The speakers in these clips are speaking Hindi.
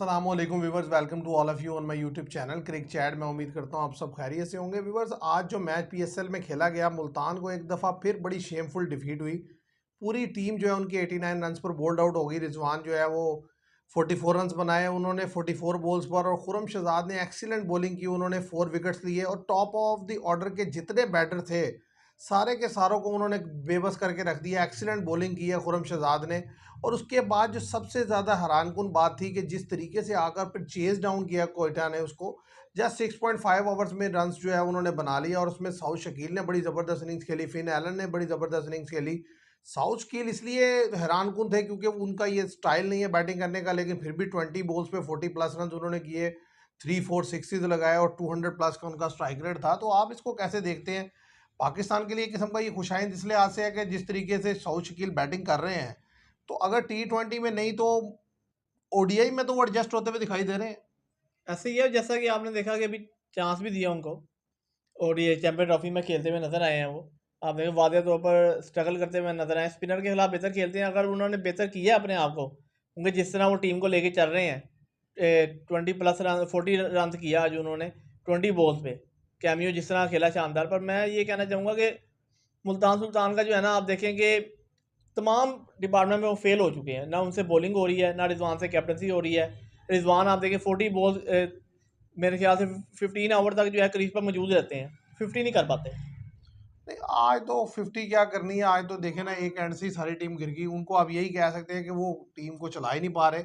अस्सलामुअलैकुम viewers, welcome to all of you on my YouTube channel cric chat. मैं उम्मीद करता हूँ आप सब खैरियत से होंगे। व्यूवर्स, आज जो मैच पीएसएल में खेला गया, मुल्तान को एक दफ़ा फिर बड़ी शेमफुल डिफीट हुई। पूरी टीम जो है उनकी 89 रन्स पर बोल्ड आउट हो गई। रिजवान जो है वो 44 रन्स बनाए उन्होंने 44 बॉल्स पर, और खुरम शहजाद ने एक्सीलेंट बॉलिंग की, उन्होंने 4 विकेट्स लिए। और टॉप ऑफ द ऑर्डर के जितने बैटर थे सारे के सारों को उन्होंने बेबस करके रख दिया। एक्सीलेंट बॉलिंग की है खुरम शहजाद ने। और उसके बाद जो सबसे ज़्यादा हैरानकुन बात थी कि जिस तरीके से आकर फिर चेज डाउन किया कोयटा ने उसको, जस्ट 6.5 ओवर्स में रन्स जो है उन्होंने बना लिया। और उसमें साउथ शकील ने बड़ी ज़बरदस्त इनिंग्स खेली, फिन एलन ने बड़ी ज़बरदस्त इनिंग्स खेली। साउथ शकील इसलिए हैरानकुन थे क्योंकि उनका ये स्टाइल नहीं है बैटिंग करने का, लेकिन फिर भी 20 बॉल्स पे 40 प्लस रन उन्होंने किए, 3-4 सिक्सेज लगाए और 200 प्लस का उनका स्ट्राइक रेट था। तो आप इसको कैसे देखते हैं? पाकिस्तान के लिए एक किस्म का ये खुशाइंद इसलिए आज से है कि जिस तरीके से साउथ शकील बैटिंग कर रहे हैं, तो अगर T20 में नहीं तो ओडीआई में तो वो एडजस्ट होते हुए दिखाई दे रहे हैं। ऐसे ही है जैसा कि आपने देखा कि अभी चांस भी दिया उनको और ये चैंपियन ट्रॉफी में खेलते हुए नजर आए हैं। वो आप देखें वादे तौर पर स्ट्रगल करते हुए नजर आए। स्पिनर के खिलाफ बेहतर खेलते हैं। अगर उन्होंने बेहतर किया अपने आप को, क्योंकि जिस तरह वो टीम को लेके चल रहे हैं, 20 प्लस रन 40 रन किया आज उन्होंने 20 बॉल्स पे। कैमियो जिस तरह खेला शानदार। पर मैं ये कहना चाहूँगा कि मुल्तान सुल्तान का जो है ना, आप देखें कि तमाम डिपार्टमेंट में वो फेल हो चुके हैं। ना उनसे बॉलिंग हो रही है, ना रिजवान से कैप्टनसी हो रही है। रिजवान आप देखें 40 बॉल मेरे ख्याल से 15 ओवर तक जो है क्रीज पर मौजूद रहते हैं, 50 नहीं कर पाते। नहीं, आज तो 50 क्या करनी है। आज तो देखे ना, एक एंड से ही सारी टीम गिर गई। उनको आप यही कह सकते हैं कि वो टीम को चला ही नहीं पा रहे।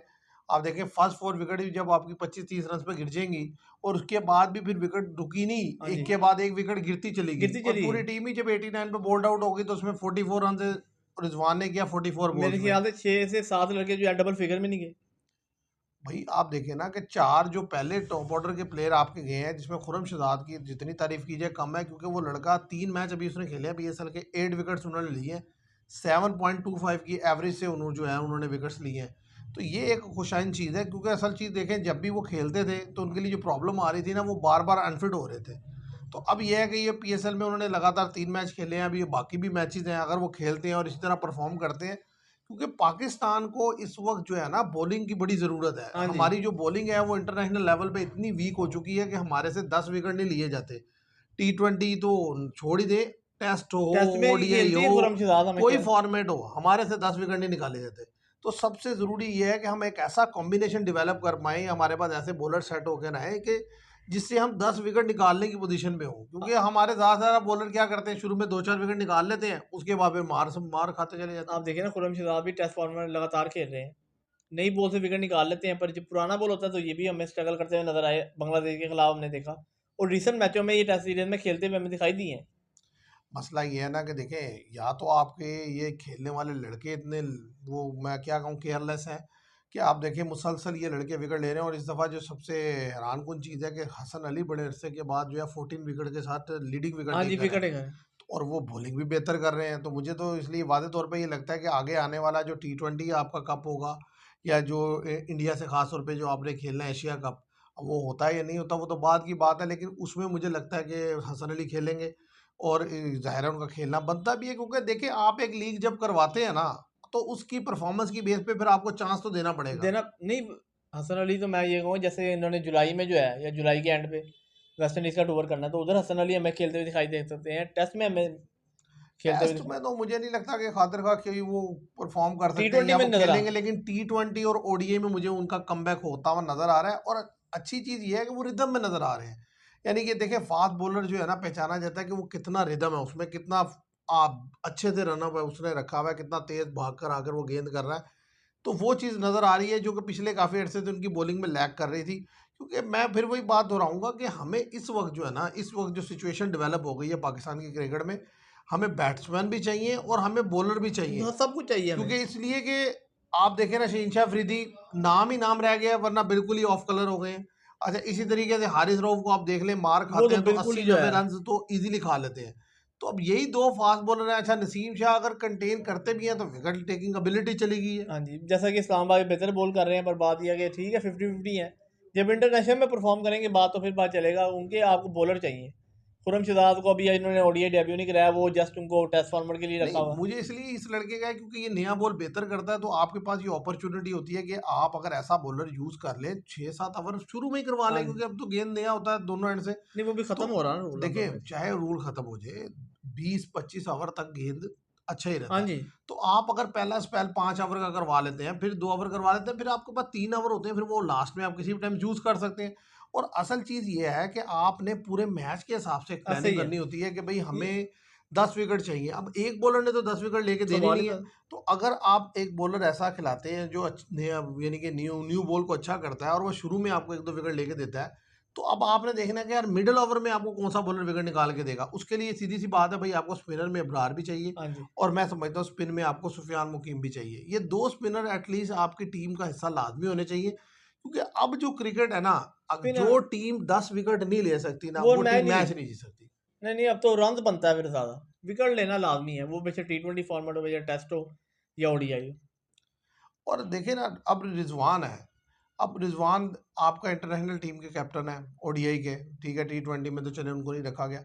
आप देखें फर्स्ट 4 विकेट भी जब आपकी 25-30 रन पे गिर जाएंगी, और उसके बाद भी फिर विकेट रुकी नहीं, हाँ एक जी, के बाद एक विकेट गिरती चली गई। गिरती और चली पूरी गई। टीम ही जब 89 पे बोल्ड आउट हो गई, तो उसमें 44 रन से रिजवान ने किया 44 मेरे बॉल्स में। ख्याल से 6 से 7 लड़के जो है डबल फिगर में नहीं गए। भाई आप देखिए ना कि 4 जो पहले टॉप ऑर्डर के प्लेयर आपके गए हैं, जिसमें खुरम शहजाद की जितनी तारीफ कीजिए कम है, क्योंकि वो लड़का 3 मैच अभी उसने खेले हैं बीएसएल के, 8 विकेट्स उन्होंने लिए हैं, 7.25 की एवरेज से उन्होंने जो है उन्होंने विकेट्स लिए हैं। तो ये एक खुशाइन चीज़ है, क्योंकि असल चीज़ देखें, जब भी वो खेलते थे तो उनके लिए जो प्रॉब्लम आ रही थी ना, वो बार बार अनफिट हो रहे थे। तो अब यह है कि ये पीएसएल में उन्होंने लगातार 3 मैच खेले हैं, अभी ये बाकी भी मैचेस हैं, अगर वो खेलते हैं और इसी तरह परफॉर्म करते हैं, क्योंकि पाकिस्तान को इस वक्त जो है ना बॉलिंग की बड़ी ज़रूरत है। हाँ जी, हमारी जो बॉलिंग है वो इंटरनेशनल लेवल पे इतनी वीक हो चुकी है कि हमारे से 10 विकेट नहीं लिए जाते। T20 तो छोड़ ही दे, टेस्ट हो, टेस्ट में ही ओडीआई खेलती हो, है खुरम शहजाद हमें कोई ख्याल। फॉर्मेट हो, हमारे से 10 विकेट नहीं निकाले जाते। तो सबसे ज़रूरी ये है कि हम एक ऐसा कॉम्बिनेशन डेवलप कर पाएँ, हमारे पास ऐसे बॉलर सेट होकर ना आए कि जिससे हम 10 विकेट निकालने की पोजीशन में हो। क्योंकि हमारे ज़्यादा से ज़्यादा बॉलर क्या करते हैं, शुरू में 2-4 विकेट निकाल लेते हैं, उसके बाद फिर मार खाते चले जाते आप हैं। देखें ना, खुरम शहजाद भी टेस्ट फॉर्मेट में लगातार खेल रहे हैं। नई बॉल से विकेट निकाल लेते हैं, पर जब पुराना बॉल होता है तो ये भी हमें स्ट्रगल करते हुए नजर आए। बांग्लादेश के खिलाफ हमने देखा, और रिसेंट मैचों में ये टेस्ट सीरीज में खेलते हुए हमें दिखाई दिए हैं। मसला ये है ना कि देखें, या तो आपके ये खेलने वाले लड़के इतने, वो मैं क्या कहूँ, केयरलेस हैं कि आप देखें मुसलसल ये लड़के विकेट ले रहे हैं। और इस दफ़ा जो सबसे हैरानकुन चीज़ है कि हसन अली बड़े अरसे के बाद जो है 14 विकेट के साथ लीडिंग विकेट हाँ जी, टेकर है। विकेट है। और वो बॉलिंग भी बेहतर कर रहे हैं। तो मुझे तो इसलिए वादे तौर पे ये लगता है कि आगे आने वाला जो T20 आपका कप होगा, या जो इंडिया से ख़ास तौर पे जो आपने खेलना है एशिया कप, अब वो होता है या नहीं होता वो तो बाद की बात है, लेकिन उसमें मुझे लगता है कि हसन अली खेलेंगे। और ज़ाहिर है उनका खेलना बनता भी है, क्योंकि देखिए आप एक लीग जब करवाते हैं ना, तो उसकी परफॉर्मेंस की बेस पे फिर आपको चांस तो देना पड़ेगा। देना नहीं। हसन अली तो मैं ये कहूँ, जैसे इन्होंने जुलाई में जो है या जुलाई के एंड पे वेस्ट इंडीज का टूर करना है, तो उधर हसन अली हमें खेलते हुए दिखाई दे सकते हैं। टेस्ट में हमें खेलते हुए टेस्ट में तो मुझे नहीं लगता कि खातिर खा कि वो परफॉर्म कर टी सकते हैं ट्वेंटी या में वो नजर आ। खेलेंगे, लेकिन T20 और ओडीआई में मुझे उनका कमबैक होता हुआ नजर आ रहा है। और अच्छी चीज़ ये है कि वो रिदम में नजर आ रहे हैं। यानी कि देखिए, फास्ट बॉलर जो है ना, पहचाना जाता है कि वो कितना रिदम है उसमें, कितना अच्छे से रनअप है उसने रखा हुआ है, कितना तेज भाग कर आकर वो गेंद कर रहा है। तो वो चीज़ नज़र आ रही है जो कि पिछले काफ़ी अर्से से उनकी बॉलिंग में लैग कर रही थी। क्योंकि मैं फिर वही बात दोहराऊंगा कि हमें इस वक्त जो है ना, इस वक्त जो सिचुएशन डेवलप हो गई है पाकिस्तान की क्रिकेट में, हमें बैट्समैन भी चाहिए और हमें बॉलर भी चाहिए। हाँ, सब कुछ चाहिए हमें। क्योंकि इसलिए कि आप देखें ना, शहीन शाह अफरीदी नाम ही नाम रह गया, वरना बिल्कुल ही ऑफ कलर हो गए हैं। अच्छा, इसी तरीके से हारिस रऊफ को आप देख लें, मार वो खाते तो हैं तो बिल्कुल ही अस्सी जो नब्बे है। रन तो इजीली खा लेते हैं। तो अब यही दो फास्ट बॉलर हैं। अच्छा, नसीम शाह अगर कंटेन करते भी हैं तो विकेट टेकिंग एबिलिटी चली गई है। हाँ जी, जैसा कि इस्लामाबाद बेहतर बॉल कर रहे हैं, पर बात यह है कि ठीक है 50-50 है। जब इंटरनेशनल में परफॉर्म करेंगे बात तो फिर बात चलेगा। उनके आपको बॉलर चाहिए। खुरम को अभी इन्होंने ओडीआई डेब्यू नहीं कराया, वो जस्ट उनको टेस्ट फॉर्मेट के लिए रखा नहीं, हुआ है। मुझे इसलिए इस लड़के का है क्योंकि ये नया बॉल बेहतर करता है, तो आपके पास ये अपॉर्चुनिटी होती है कि आप अगर ऐसा बॉलर यूज कर ले 6-7 ओवर शुरू में ही करवा हाँ ले, जी। क्योंकि अब तो गेंद नया होता है दोनों एंड से। नहीं, वो भी तो खत्म हो रहा है ना रूल अब देखिए, मैच। चाहे रूल खत्म हो जाए, 20-25 ओवर तक गेंद अच्छा ही हाँ रहता है। जी। तो आप अगर पहला स्पेल 5 ओवर का करवा लेते हैं, फिर 2 ओवर करवा लेते हैं, फिर आपके पास 3 ओवर होते हैं, फिर वो लास्ट में आप किसी भी टाइम यूज कर सकते हैं। और असल चीज ये है कि आपने पूरे मैच के हिसाब से एक ऐसे प्लानिंग ही है करनी होती है कि भाई ये, हमें 10 विकेट चाहिए। अब एक बॉलर ने तो 10 विकेट लेके देनी सवाल ही नहीं है। था। तो अगर आप एक बॉलर ऐसा खिलाते हैं जो यानी कि न्यू न्यू बॉल को अच्छा करता है और वो शुरू में आपको 1-2 विकेट लेके देता है, तो अब आपने देखना है कि यार मिडिल ओवर में आपको कौन सा बॉलर विकेट निकाल के देगा। उसके लिए सीधी सी बात है भाई, आपको स्पिनर में अबरार भी चाहिए, हाँ जी। और मैं समझता हूँ स्पिन में आपको सुफियान मुकीम भी चाहिए। ये 2 स्पिनर एटलीस्ट आपकी टीम का हिस्सा लाजमी होने चाहिए, क्योंकि अब जो क्रिकेट है ना, अब स्पिनर जो टीम 10 विकेट नहीं ले सकती ना, वो वो मैच टीम नहीं मैच जीती। नहीं जीत सकती। नहीं, नहीं, अब तो रन्स बनता है फिर ज़्यादा। विकेट लेना लाज़मी है, वो वैसे टी20 फॉर्मेट हो या टेस्ट हो या ओडीआई हो। और देखिए ना, अब रिजवान है। अब रिजवान आपका इंटरनेशनल टीम के कैप्टन है, ओडीआई के, ठीक है। टी20 में तो चले उनको नहीं रखा गया,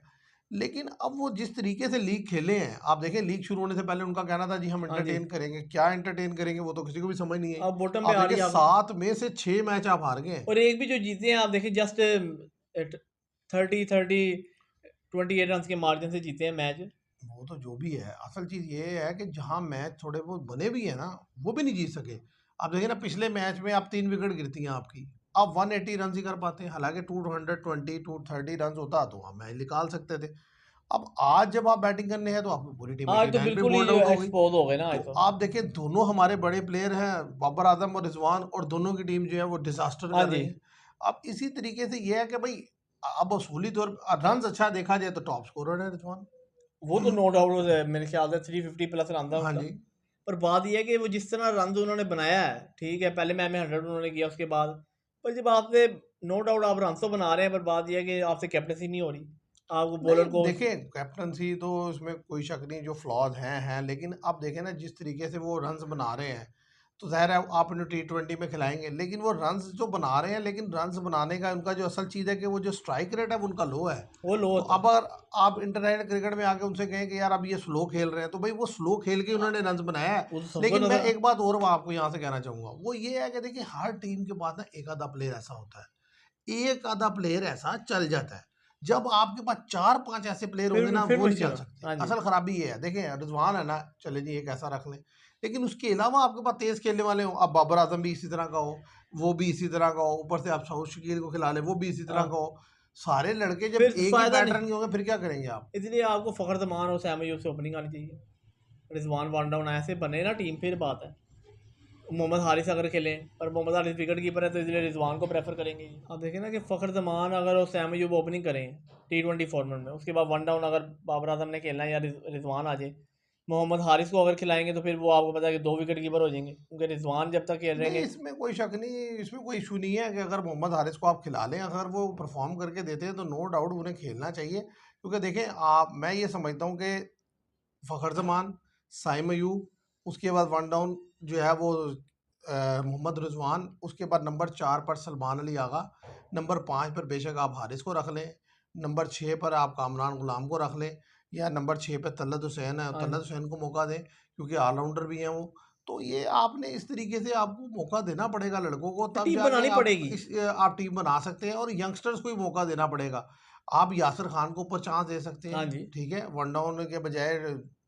लेकिन अब वो जिस तरीके से लीग खेले हैं, आप देखें लीग शुरू होने से पहले उनका कहना था जी हम हाँ जी। एंटरटेन करेंगे। क्या एंटरटेन करेंगे, वो तो किसी को भी समझ नहीं आई। अब बॉटम पे आप आ देखिए रही है आप। 7 में से 6 मैच आप हार गए हैं। और एक भी जो जीते हैं आप देखिए, जस्ट 28 रन के मार्जिन से जीते हैं मैच। वो तो जो भी है, असल चीज ये है कि जहां मैच थोड़े बहुत बने भी है ना, वो भी नहीं जीत सके। आप देखिए ना, पिछले मैच में आप 3 विकेट गिरती हैं आपकी, आप 180 रन ही कर पाते हैं, हालांकि 220-230 रन होता तो हम मैच निकाल सकते थे। अब आज जब आप बैटिंग करने हैं तो आपकी पूरी टीम आज तो 89 पे बिल्कुल ही बोल्ड आउट हो गई। एक्सपोज हो गए ना तो आज तो। आप देखिए, दोनों हमारे बड़े प्लेयर हैं, बाबर आजम और रिजवान, और दोनों की टीम जो है वो डिजास्टर हाँ कर जी। रही है। अब इसी तरीके से ये है कि भाई, अब असूली तौर रन अच्छा देखा जाए तो टॉप स्कोरर है रिजवान। वो तो नो डाउट मेरे ख्याल से 350 प्लस रन था हाँ उनका। जी। पर बात ये है कि वो जिस तरह रन उन्होंने बनाया है, ठीक है, पहले मैच में 100 उन्होंने किया उसके बाद। पर जब आपसे नो डाउट आप रन तो बना रहे हैं, पर बात ये है कि आपसे कैप्टनसी नहीं हो रही। आपको नहीं, बॉलर को देखिए कैप्टनसी तो इसमें कोई शक नहीं, जो फ्लॉज हैं, लेकिन आप देखें ना जिस तरीके से वो रन्स बना रहे हैं, तो ज़ाहिर है आप इन्हें टी20 में खिलाएंगे, लेकिन वो रन्स जो बना रहे हैं, लेकिन रन्स बनाने का उनका जो असल चीज़ है कि वो जो स्ट्राइक रेट है वो उनका लो है। वो लो तो होता अब है। अगर आप इंटरनेशनल क्रिकेट में आके उनसे कहें कि यार अब ये स्लो खेल रहे हैं, तो भाई वो स्लो खेल के उन्होंने रन्स बनाया है। वो तो सबको लेकिन मैं नजर। एक बात और आपको यहाँ से कहना चाहूँगा, वो ये है कि देखिए हर टीम के पास ना एक आधा प्लेयर ऐसा होता है, एक आधा प्लेयर ऐसा चल जाता है। जब आपके पास 4-5 ऐसे प्लेयर होंगे ना, फिर वो नहीं चल मुश्किल है। सकते। हाँ जी। असल खराबी ये है, देखें रिजवान है ना, चले जी एक ऐसा रख लें, लेकिन उसके अलावा आपके पास तेज खेलने वाले हो। अब बाबर आजम भी इसी तरह का हो, वो भी इसी तरह का हो, ऊपर से आप सऊद शकील को खिला लें, वो भी इसी तरह हाँ, का हो। सारे लड़के जब फिर एक ही फायदा नहीं। पैटर्न के होंगे, फिर क्या करेंगे आप। इसलिए आपको फखर जमान और सैम अयूब से ओपनिंग आनी चाहिए। रिजवान वन डाउन ऐसे बने ना टीम, फिर बात है। मोहम्मद हारिस अगर खेलें, पर मोहम्मद हारिस विकेट कीपर है तो इसलिए रिजवान को प्रेफर करेंगे ये। आप देखें ना कि फ़खर जमान अगर और सैम अयूब ओपनिंग करें टी20 फॉर्मेट में, उसके बाद वन डाउन अगर बाबर आजम ने खेलना है या रिजवान आ जाए, मोहम्मद हारिस को अगर खिलाएंगे तो फिर वो आपको पता है कि 2 विकेट कीपर हो जाएंगे, क्योंकि रिजवान जब तक खेल नहीं, रहेंगे। इसमें कोई शक नहीं, इसमें कोई इशू नहीं है कि अगर मोहम्मद हारिस को आप खिला लें, अगर वो परफॉर्म करके देते हैं तो नो डाउट उन्हें खेलना चाहिए। क्योंकि देखें आप, मैं ये समझता हूँ कि फ़खर जमान, साइम अयूब, उसके बाद वन डाउन जो है वो मोहम्मद रिजवान, उसके बाद नंबर 4 पर सलमान अली आगा, नंबर 5 पर बेशक आप हारिस को रख लें, नंबर 6 पर आप कामरान गुलाम को रख लें, या नंबर 6 पे तलत हुसैन है, हाँ तलत जी। हुसैन को मौका दें, क्योंकि ऑलराउंडर भी हैं वो। तो ये आपने इस तरीके से आपको मौका देना पड़ेगा लड़कों को, तब टीम जाके बनानी पड़ेगी। आप टीम बना सकते हैं, और यंगस्टर्स को ही मौका देना पड़ेगा। आप यासिर खान को ऊपर चांस दे सकते हाँ हैं, जी। ठीक है, वन डाउन के बजाय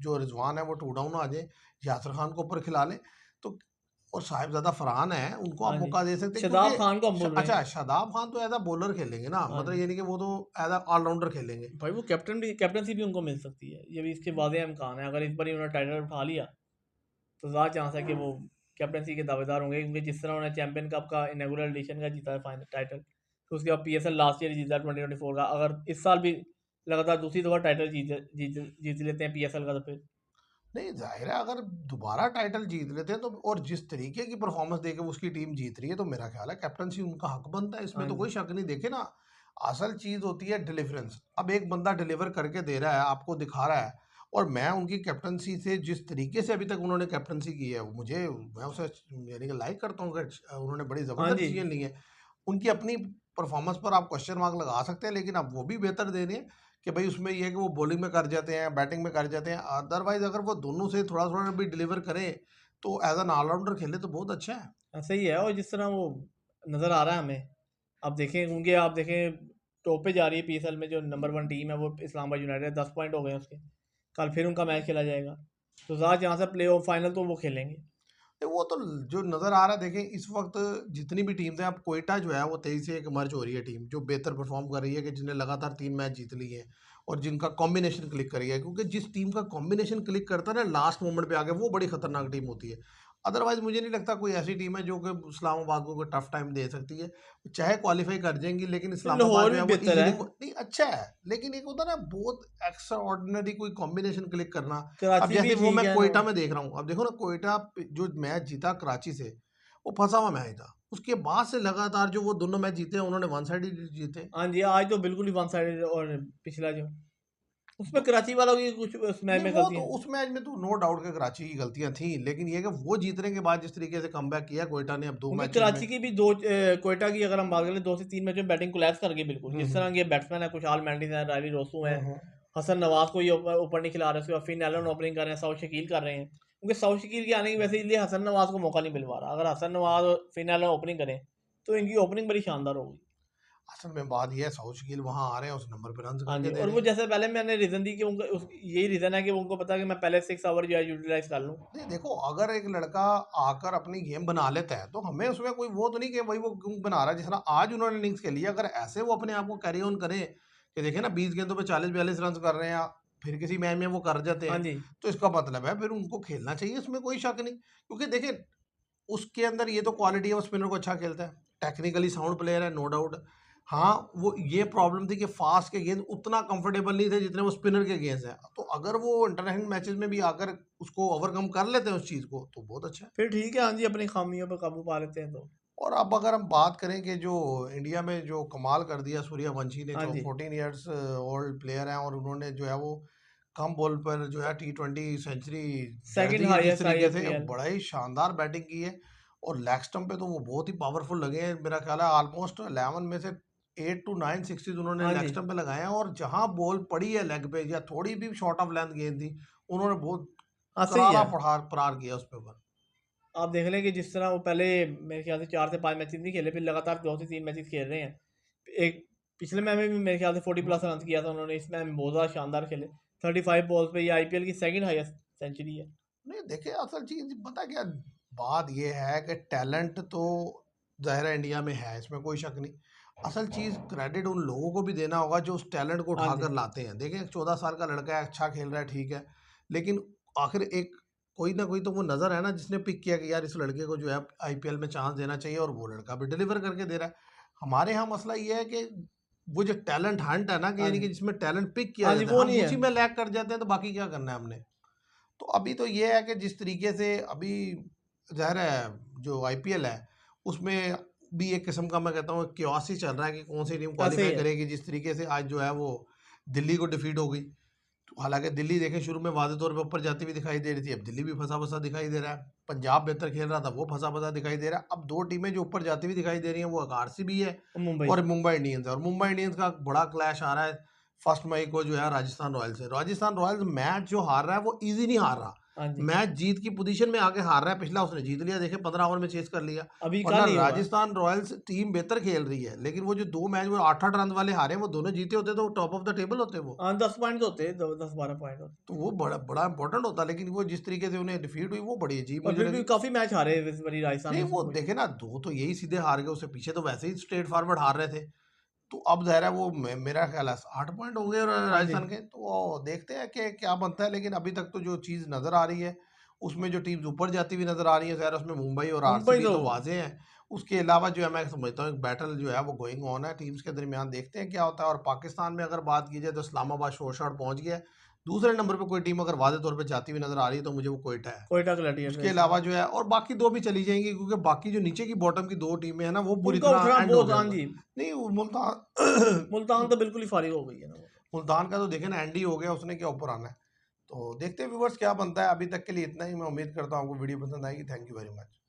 जो रिजवान है वो टू डाउन आ जाए, यासिर खान को ऊपर खिला लें। तो और साहिबजादा फरहान है, उनको आप हाँ जी। मौका दे सकते हैं, शादाब क्योंकि खान को हम बोल रहे हैं। अच्छा, शादाब खान तो एज अ बॉलर खेलेंगे ना, हाँ मतलब जी। ये नहीं कि वो तो एज अ ऑलराउंडर खेलेंगे। भाई वो कैप्टनसी भी उनको मिल सकती है, ये भी इसके वादे इम्कान है। अगर इस बार उन्होंने टाइटल उठा लिया तो ज़्यादा चांस है कि वो कैप्टनसी के दावेदार होंगे, क्योंकि जिस तरह उन्होंने चैंपियन कप का इनॉग्रेल एडिशन का जीता है फाइनल टाइटल, तो उसके बाद पीएसएल लास्ट ईयर जीता 2024 का। अगर इस साल भी लगातार दूसरी दफा टाइटल जीत लेते हैं पीएसएल का, तो फिर नहीं, जाहिर है अगर दोबारा टाइटल जीत लेते हैं तो, और जिस तरीके की परफॉर्मेंस देके उसकी टीम जीत रही है, तो मेरा ख्याल है कैप्टनसी उनका हक बनता है, इसमें हाँ तो जी। कोई शक नहीं। देखे ना, असल चीज होती है डिलीवरेंस। अब एक बंदा डिलीवर करके दे रहा है, आपको दिखा रहा है, और मैं उनकी कैप्टनसी से जिस तरीके से अभी तक उन्होंने कैप्टनसी की है, मैं उसे यानी कि लाइक करता हूँ कि उन्होंने बड़ी हाँ जबरदस्त जी। चीजें ली हैं। उनकी अपनी परफॉर्मेंस पर आप क्वेश्चन मार्क लगा सकते हैं, लेकिन अब वो भी बेहतर दे रहे हैं। कि भाई उसमें ये है कि वो बॉलिंग में कर जाते हैं, बैटिंग में कर जाते हैं। अदरवाइज अगर वो दोनों से थोड़ा थोड़ा भी डिलीवर करें तो एज एन ऑलराउंडर खेले तो बहुत अच्छा है। ऐसा ही है। और जिस तरह वो नज़र आ रहा है हमें, आप देखें उनके, आप देखें टॉप पे जा रही है पीएसएल में जो नंबर 1 टीम है वो इस्लामाबाद यूनाइटेड, 10 पॉइंट हो गए हैं उसके। कल फिर उनका मैच खेला जाएगा, तो ज़्यादा चांस है प्ले ऑफ फाइनल तो वो खेलेंगे। वो तो जो नज़र आ रहा है, देखें इस वक्त जितनी भी टीम्स हैं, अब कोयटा जो है वो तेजी से एक मर्ज हो रही है टीम, जो बेहतर परफॉर्म कर रही है, कि जिन्हें लगातार 3 मैच जीत लिए हैं और जिनका कॉम्बिनेशन क्लिक करी है। क्योंकि जिस टीम का कॉम्बिनेशन क्लिक करता है ना लास्ट मोमेंट पे आके, वो बड़ी खतरनाक टीम होती है। अदरवाइज मुझे नहीं लगता कोई ऐसी टीम है जो कि इस्लामाबाद को कोई टफ टाइम दे सकती है। चाहे क्वालिफाई कर जाएंगी, लेकिन फिर इस्लामाबाद लाहौर जो भी है वो बेहतर है। इजीली नहीं अच्छा है, लेकिन एक होता है ना बहुत एक्स्ट्रा ऑर्डिनरी कोई कॉम्बिनेशन क्लिक करना। अब कराची भी जैसे वो ठीक मैं है कोयटा में देख रहा हूँ, अब देखो ना कोयटा जो मैच जीता कराची से, वो फंसा हुआ मैच था। उसके बाद से लगातार जो वो दोनों मैच जीते हैं, उन्होंने वन साइड जीते। हाँ जी, आज तो बिल्कुल ही वन साइडेड। और पिछला जो उसमें तो कराची वालों की कुछ उस मैच नहीं, में वो गलतियाँ। तो उस मैच में तो नो डाउट के कराची की गलतियां थी, लेकिन ये कि वो जीतने के बाद जिस तरीके से कमबैक किया कोयटा ने अब 2 क्योंकि मैचेस में। कराची की भी कोयटा की अगर हम बात करें, 2 से 3 मैचों में बैटिंग कोलैप्स कर गई बिल्कुल। जिस तरह हम्म के बैट्समैन है, खुशहाल मेंडिस हैं, रायली रोसू हैं, हम्म। हसन नवाज को ये ऊपर नहीं खिला रहे, उसके बाद फिन एलन ओपनिंग कर रहे हैं, सऊद शकील कर रहे हैं। क्योंकि सऊद शकील के आने की वजह से इसलिए हसन नवाज को मौका नहीं मिल पा रहा। अगर हसन नवाज और फिन एलन ओपनिंग करें तो इनकी ओपनिंग बड़ी शानदार होगी। असल में बात ये है, साउथ शकील वहां आ रहे हैं, उस नंबर पे रन हाँ जी, करके दे और रहे वो हैं। जैसे पहले मैंने रीज़न दी कि उनका यही रीज़न है कि उनको पता है कि मैं पहले 6 ओवर जो है यूटिलाइज कर लूँ। नहीं देखो, अगर एक लड़का आकर अपनी गेम बना लेता है तो हमें उसमें कोई वो तो नहीं कि भाई वो क्यों बना रहा है। जिस तरह आज उन्होंने इनिंग्स खेली है, अगर ऐसे वो अपने आप को कैरी ऑन करें कि देखें ना 20 गेंदों पे 40-42 रन कर रहे हैं, फिर किसी मैच में वो कर जाते हाँ हैं, जी। तो इसका मतलब है फिर उनको खेलना चाहिए, इसमें कोई शक नहीं। क्योंकि देखें उसके अंदर ये तो क्वालिटी है, वो स्पिनर को अच्छा खेलता है, टेक्निकली साउंड प्लेयर है, नो डाउट। हाँ, वो ये प्रॉब्लम थी कि फास्ट के गेंद उतना कंफर्टेबल नहीं थे जितने वो स्पिनर के गेंद हैं। तो अगर वो इंटरनेशनल मैचेस में भी आकर उसको ओवरकम कर लेते हैं उस चीज़ को, तो बहुत अच्छा है। फिर ठीक है, हाँ जी, अपनी खामियों पे काबू पा लेते हैं तो। और अब अगर हम बात करें कि जो इंडिया में जो कमाल कर दिया सूर्यवंशी ने, हाँ जो जी, 14 इयर्स ओल्ड प्लेयर हैं, और उन्होंने जो है वो कम बॉल पर जो है T20 सेंचुरी जड़ सेकंड दी है जिस हाईएस्ट तरीके से, आईएपीएल। बड़ा ही शानदार बैटिंग की है। और लेग स्टंप पे तो वो बहुत ही पावरफुल लगे हैं, मेरा ख्याल है ऑलमोस्ट 11 में से 8 टू 9 सिक्सेस उन्होंने हाँ लेग जी, स्टंप पे लगाए हैं। और जहां बॉल पड़ी है लेग पे या थोड़ी भी शॉर्ट ऑफ लेंथ गेंद थी, उन्होंने बहुत हाँ सही करारा है। प्रहार प्रहार किया उस पे ऊपर। आप देख लें कि जिस तरह वो पहले मेरे ख्याल से 4 से 5 मैचेस नहीं खेले, फिर लगातार 2 से 3 मैचेस खेल रहे हैं। एक पिछले मैच में भी मेरे ख्याल से 40 प्लस रन किया था उन्होंने, इस मैच में बहुत ज़्यादा शानदार खेले। 35 बॉल्स पे ये आईपीएल की सेकंड हाईएस्ट सेंचुरी है। नहीं देखिए, असल चीज पता क्या बात ये है कि टैलेंट तो ज़ाहिर है इंडिया में है, इसमें कोई शक नहीं। असल चीज क्रेडिट उन लोगों को भी देना होगा जो उस टैलेंट को हाँ जी, उठाकर लाते हैं। देखिए 14 साल का लड़का है, अच्छा खेल रहा है, ठीक है, लेकिन आखिर एक कोई ना कोई तो वो नजर है ना जिसने पिक किया कि यार इस लड़के को जो है आईपीएल में चांस देना चाहिए, और वो लड़का भी डिलीवर करके दे रहा है। हमारे यहाँ मसला ये है कि वो जो टैलेंट हंट है ना, कि हाँ यानी जी, कि जिसमें टैलेंट पिक किया हाँ जी, जाता है, वो हम नहीं है। उसी में लैग कर जाते हैं, तो बाकी क्या करना है हमने। तो अभी तो ये है कि जिस तरीके से अभी ज़ाहिर है जो आईपीएल है उसमें भी एक किस्म का मैं कहता हूँ क्योस ही चल रहा है कि कौन सी टीम ऐसे ही क्वालिफाई है। करेगी। जिस तरीके से आज जो है वो दिल्ली को डिफीट हो गई, तो हालांकि दिल्ली देखें शुरू में वादे तौर पे ऊपर जाती हुई दिखाई दे रही थी, अब दिल्ली भी फंसा फंसा दिखाई दे रहा है। पंजाब बेहतर खेल रहा था, वो फंसा फंसा दिखाई दे रहा है। अब 2 टीमें जो ऊपर जाती हुई दिखाई दे रही हैं वो आरसीबी है मुंबई। और मुंबई इंडियंस है। और मुंबई इंडियंस का बड़ा क्लैश आ रहा है 1 मई को जो है राजस्थान रॉयल्स से। राजस्थान रॉयल्स मैच जो हार रहा है वो इजी नहीं हार रहा, हाँ जी, मैच जीत की पोजीशन में आके हार रहा है। पिछला उसने जीत लिया, देखे 15 ओवर में चेस कर लिया। अभी वरना कल ही हुआ है। राजस्थान रॉयल्स टीम बेहतर खेल रही है, लेकिन वो जो 2 मैच वो 8-8 रन वाले हारे, वो दोनों जीते होते तो टॉप ऑफ द टेबल होते वो। हाँ, 10 पॉइंट तो होते, 10-12 पॉइंट होते। तो वो बड़ा बड़ा इंपॉर्टेंट होता, लेकिन वो जिस तरीके से उन्हें डिफीट हुई वो बड़ी अजीब और मुझे फिर भी लगी। काफ़ी मैच हारे इस बारी राजस्थान नहीं ने वो सुपर। देखे ना, 2 तो यही सीधे हार गए, उससे पीछे तो वैसे ही स्ट्रेट फॉरवर्ड हार रहे थे। तो अब ज़ाहिर है वो मेरा ख्याल है 8 पॉइंट होंगे हाँ जी, राजस्थान के, तो वो देखते हैं कि क्या बनता है। लेकिन अभी तक तो जो चीज़ नज़र आ रही है उसमें जो टीम्स ऊपर जाती हुई नज़र आ रही है, ज़ाहिर है उसमें मुंबई और मुंबई आरसीबी तो तो वाजे हैं। उसके अलावा जो है मैं समझता हूँ एक बैटल जो है वो गोइंग ऑन है टीम्स के दरमियान, देखते हैं क्या होता है। और पाकिस्तान में अगर बात की जाए तो इस्लामाबाद शोर शॉट पहुंच गया है। दूसरे नंबर पर कोई टीम अगर वादे तौर पर जाती हुई नज़र आ रही है तो मुझे वो कोयटा है। कोयटा ग्लैडिएटर्स उसके इस बार। अलावा जो है और बाकी 2 भी चली जाएंगी, क्योंकि बाकी जो नीचे की बॉटम की 2 टीमें हैं ना वो पूरी उनका तरह उठना एंड हो बहुत, गया हाँ उनका। जी, नहीं वो मुल्तान मुल्तान तो बिल्कुल ही फारिग हो गई है ना वो। मुल्तान का तो देखे ना एंड ही हो गया, उसने क्या ऊपर आना है। तो देखते हैं व्यूवर्स क्या बनता है। अभी तक के लिए इतना ही, मैं उम्मीद करता हूँ आपको वीडियो पसंद आएगी। Thank you very much.